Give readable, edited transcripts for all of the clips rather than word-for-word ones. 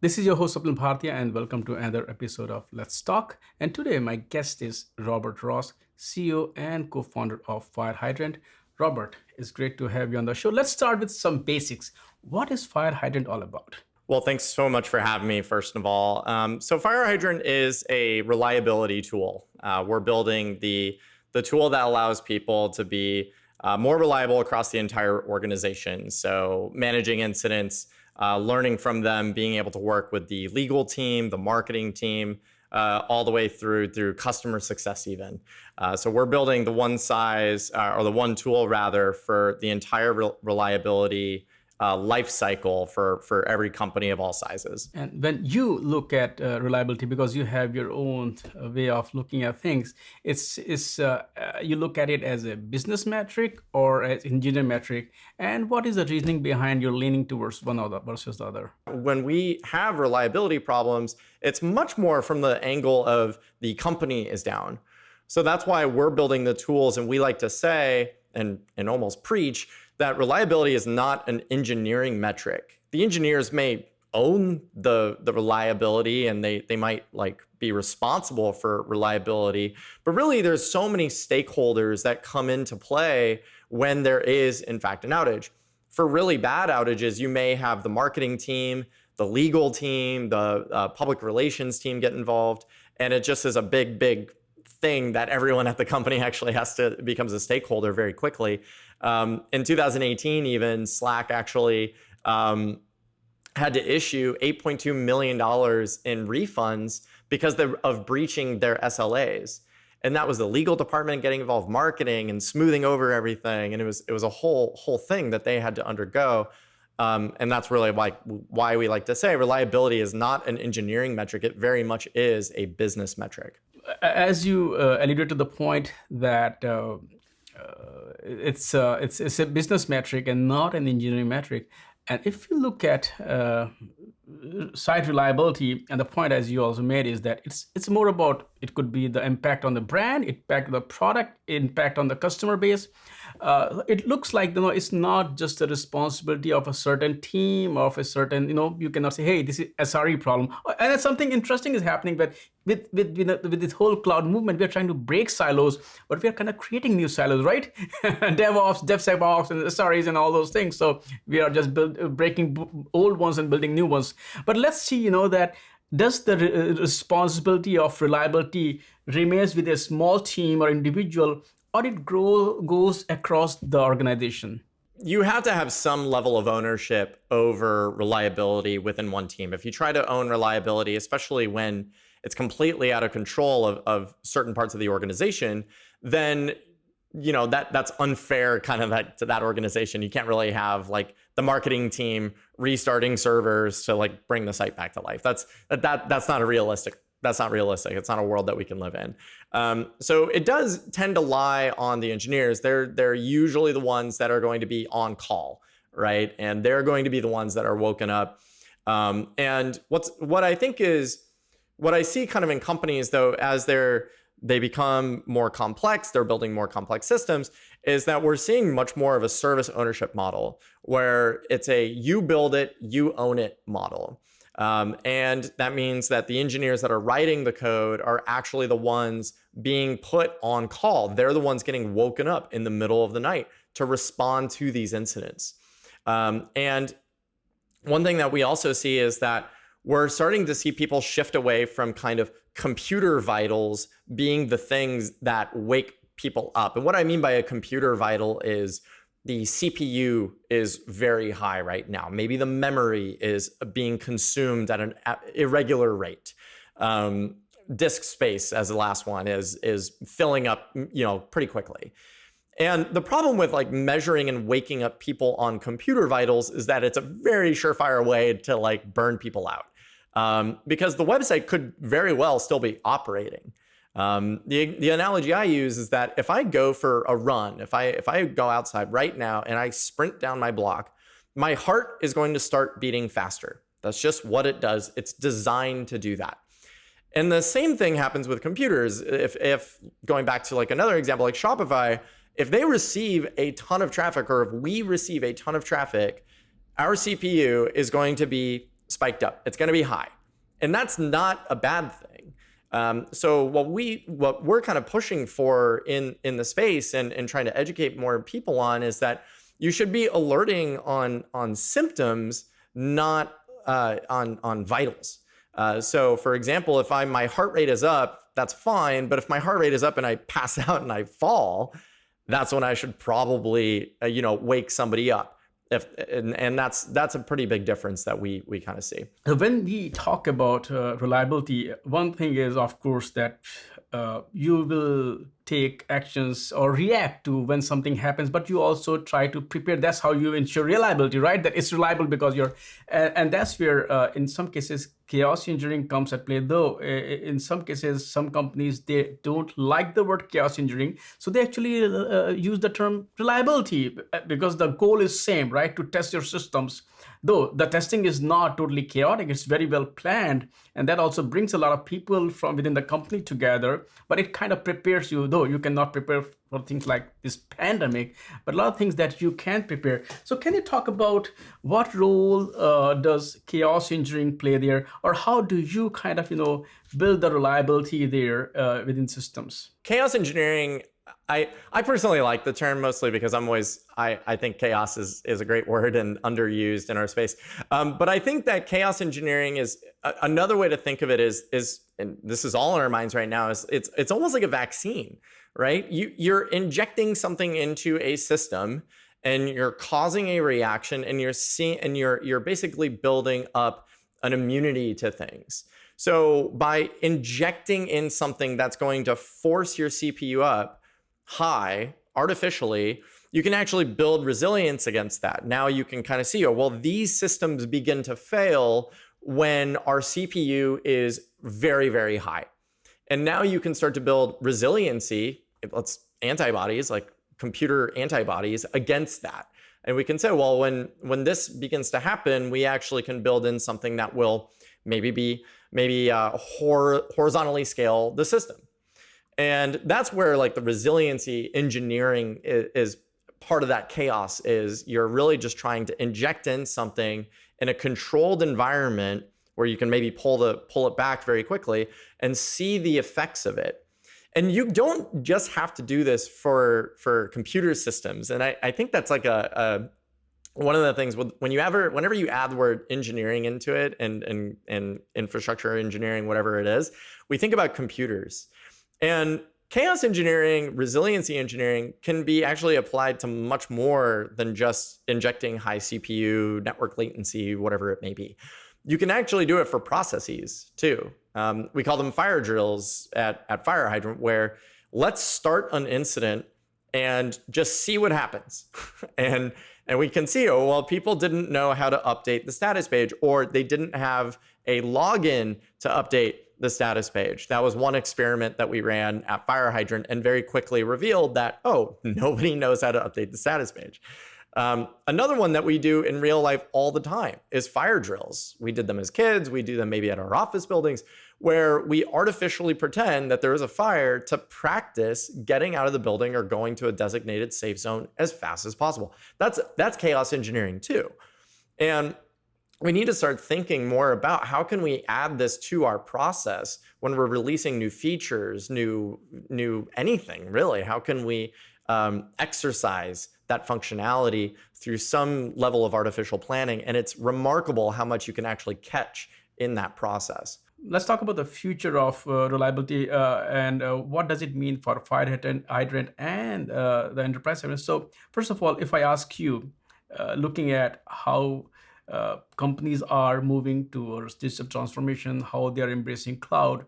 This is your host Swapnil Bhartia, and welcome to another episode of Let's Talk. And today, my guest is Robert Ross, CEO and co founder of Fire Hydrant. Robert, it's great to have you on the show. Let's start with some basics. What is Fire Hydrant all about? Well, thanks so much for having me, first of all. So Fire Hydrant is a reliability tool. We're building the tool that allows people to be more reliable across the entire organization. So managing incidents, learning from them, being able to work with the legal team, the marketing team, all the way through customer success even. So we're building the one size or the one tool rather for the entire reliability life cycle for every company of all sizes. And when you look at reliability, because you have your own way of looking at things, it's you look at it as a business metric or as engineer metric. And what is the reasoning behind your leaning towards one or the versus the other? When we have reliability problems, it's much more from the angle of the company is down. So that's why we're building the tools, and we like to say and almost preach that reliability is not an engineering metric. The engineers may own the reliability and they might be responsible for reliability, but really there's so many stakeholders that come into play when there is in fact an outage. For really bad outages, you may have the marketing team, the legal team, the public relations team get involved, and it just is a big thing that everyone at the company actually becomes a stakeholder very quickly. In 2018, even Slack actually had to issue $8.2 million in refunds because of breaching their SLAs. And that was the legal department getting involved, marketing and smoothing over everything. And it was a whole thing that they had to undergo. And that's really why we like to say reliability is not an engineering metric. It very much is a business metric. As you alluded to the point that it's a business metric and not an engineering metric. And if you look at site reliability, and the point as you also made is that it's more about, it could be the impact on the brand, impact on the product, impact on the customer base. It looks like it's not just the responsibility of a certain team, of a certain, you cannot say, hey, this is SRE problem. And something interesting is happening with this whole cloud movement. We're trying to break silos, but we're kind of creating new silos, right? DevOps, DevSecOps, and SREs and all those things. So we are just breaking old ones and building new ones. But let's see, that does the responsibility of reliability remains with a small team or individual, or it goes across the organization? You have to have some level of ownership over reliability within one team. If you try to own reliability, especially when it's completely out of control of certain parts of the organization, then that's unfair to that organization. You can't really have the marketing team restarting servers to bring the site back to life. That's not realistic. That's not realistic. It's not a world that we can live in. So it does tend to lie on the engineers. They're usually the ones that are going to be on call, right? And they're going to be the ones that are woken up. And what I see kind of in companies though, as they become more complex, they're building more complex systems, is that we're seeing much more of a service ownership model where it's a you build it, you own it model. And that means that the engineers that are writing the code are actually the ones being put on call. They're the ones getting woken up in the middle of the night to respond to these incidents. And one thing that we also see is that we're starting to see people shift away from kind of computer vitals being the things that wake people up. And what I mean by a computer vital is the CPU is very high right now. Maybe the memory is being consumed at an irregular rate. Disk space, as the last one, is filling up, pretty quickly. And the problem with measuring and waking up people on computer vitals is that it's a very surefire way to burn people out, because the website could very well still be operating. The analogy I use is that if I go for a run, if I go outside right now and I sprint down my block, my heart is going to start beating faster. That's just what it does. It's designed to do that. And the same thing happens with computers. If going back to another example, like Shopify, if they receive a ton of traffic, or if we receive a ton of traffic, our CPU is going to be spiked up. It's going to be high. And that's not a bad thing. So what we're kind of pushing for in the space and trying to educate more people on is that you should be alerting on symptoms, not on vitals. So for example, if my heart rate is up, that's fine. But if my heart rate is up and I pass out and I fall, that's when I should probably wake somebody up. And that's a pretty big difference that we kind of see. When we talk about reliability, one thing is, of course, that you will take actions or react to when something happens, but you also try to prepare. That's how you ensure reliability, right? That it's reliable because and that's where, in some cases, chaos engineering comes at play. Though in some cases, some companies, they don't like the word chaos engineering, so they actually use the term reliability because the goal is same, right? To test your systems. Though the testing is not totally chaotic, it's very well planned, and that also brings a lot of people from within the company together. But it kind of prepares you, though you cannot prepare for things like this pandemic, but a lot of things that you can prepare. So can you talk about what role does chaos engineering play there, or how do you kind of build the reliability there within systems? Chaos engineering, I personally like the term, mostly because I think chaos is a great word and underused in our space. But I think that chaos engineering is another way to think of it is, and this is all in our minds right now, is it's almost like a vaccine, right? You're injecting something into a system and you're causing a reaction, and you're basically building up an immunity to things. So by injecting in something that's going to force your CPU up high artificially, you can actually build resilience against that. Now you can kind of see, these systems begin to fail when our CPU is very, very high. And now you can start to build resiliency, antibodies, like computer antibodies against that. And we can say, when this begins to happen, we actually can build in something that will maybe horizontally scale the system. And that's where the resiliency engineering is part of that chaos. Is you're really just trying to inject in something in a controlled environment where you can maybe pull it back very quickly and see the effects of it. And you don't just have to do this for computer systems. And I think that's one of the things whenever you add the word engineering into it and infrastructure engineering, whatever it is, we think about computers. And chaos engineering, resiliency engineering can be actually applied to much more than just injecting high CPU, network latency, whatever it may be. You can actually do it for processes too. We call them fire drills at FireHydrant, where let's start an incident and just see what happens. and we can see, people didn't know how to update the status page, or they didn't have a login to update the status page. That was one experiment that we ran at FireHydrant, and very quickly revealed that, nobody knows how to update the status page. Another one that we do in real life all the time is fire drills. We did them as kids. We do them maybe at our office buildings, where we artificially pretend that there is a fire to practice getting out of the building or going to a designated safe zone as fast as possible. That's chaos engineering too. And we need to start thinking more about how can we add this to our process when we're releasing new features, new anything really. How can we exercise that functionality through some level of artificial planning? And it's remarkable how much you can actually catch in that process. Let's talk about the future of reliability and what does it mean for FireHydrant and the enterprise segment. So first of all, if I ask you, looking at how companies are moving towards digital transformation, how they are embracing cloud,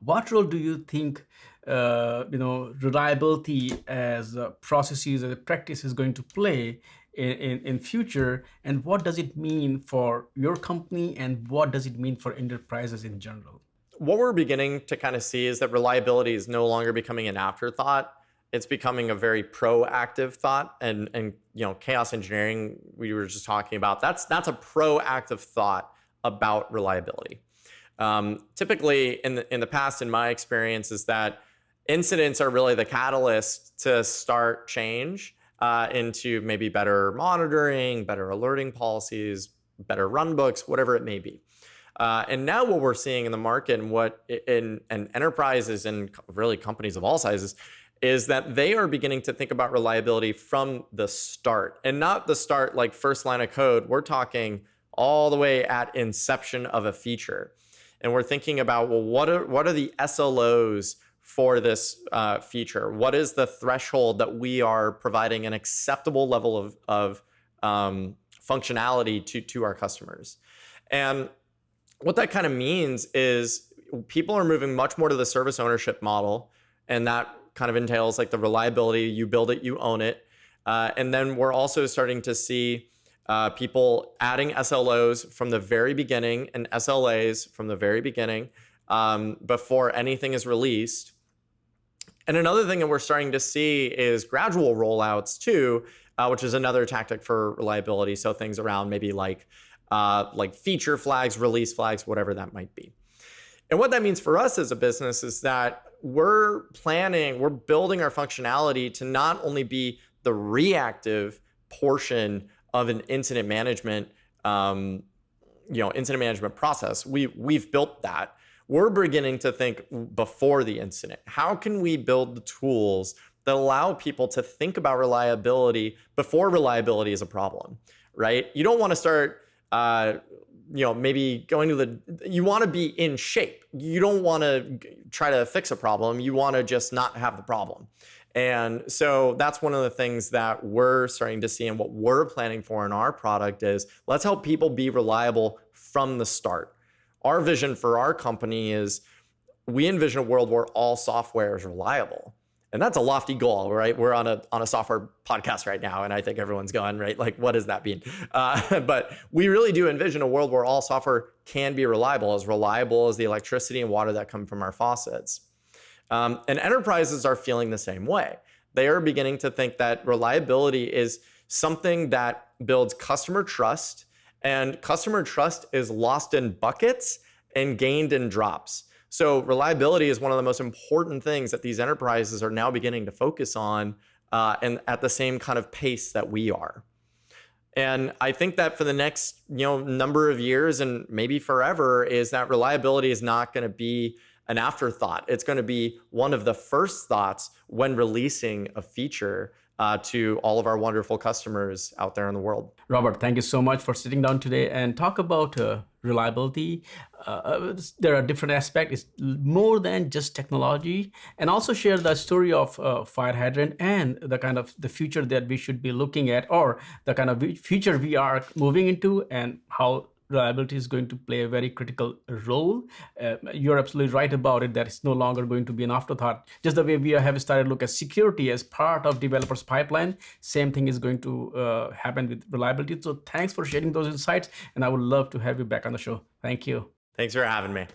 what role do you think reliability as processes, as a practice is going to play in future, and what does it mean for your company, and what does it mean for enterprises in general? What we're beginning to kind of see is that reliability is no longer becoming an afterthought. It's becoming a very proactive thought, and chaos engineering we were just talking about. That's a proactive thought about reliability. Typically, in the past, in my experience, is that incidents are really the catalyst to start change into maybe better monitoring, better alerting policies, better run books, whatever it may be. And now what we're seeing in the market and what in enterprises and really companies of all sizes is that they are beginning to think about reliability from the start, and not the start like first line of code. We're talking all the way at inception of a feature. And we're thinking about, well, what are the SLOs for this feature? What is the threshold that we are providing an acceptable level of functionality to our customers? And what that kind of means is people are moving much more to the service ownership model, and that kind of entails like the reliability, you build it, you own it. And then we're also starting to see people adding SLOs from the very beginning and SLAs from the very beginning before anything is released. And another thing that we're starting to see is gradual rollouts too, which is another tactic for reliability. So things around maybe like feature flags, release flags, whatever that might be. And what that means for us as a business is that we're building our functionality to not only be the reactive portion of an incident management, incident management process. We've built that. We're beginning to think before the incident. How can we build the tools that allow people to think about reliability before reliability is a problem, right? You don't want to start, maybe going to you want to be in shape. You don't want to try to fix a problem. You want to just not have the problem. And so that's one of the things that we're starting to see, and what we're planning for in our product is let's help people be reliable from the start. Our vision for our company is we envision a world where all software is reliable. And that's a lofty goal, right? We're on a software podcast right now, and I think everyone's going, right? Like, what does that mean? But we really do envision a world where all software can be reliable as the electricity and water that come from our faucets. And enterprises are feeling the same way. They are beginning to think that reliability is something that builds customer trust, and customer trust is lost in buckets and gained in drops. So reliability is one of the most important things that these enterprises are now beginning to focus on, and at the same kind of pace that we are. And I think that for the next number of years and maybe forever is that reliability is not going to be an afterthought. It's going to be one of the first thoughts when releasing a feature to all of our wonderful customers out there in the world. Robert, thank you so much for sitting down today and talk about reliability. There are different aspects. It's more than just technology, and also share the story of fire hydrant and the kind of the future that we should be looking at, or the kind of future we are moving into, and how reliability is going to play a very critical role. You're absolutely right about it, that it's no longer going to be an afterthought. Just the way we have started to look at security as part of developers' pipeline, same thing is going to happen with reliability. So thanks for sharing those insights, and I would love to have you back on the show. Thank you. Thanks for having me.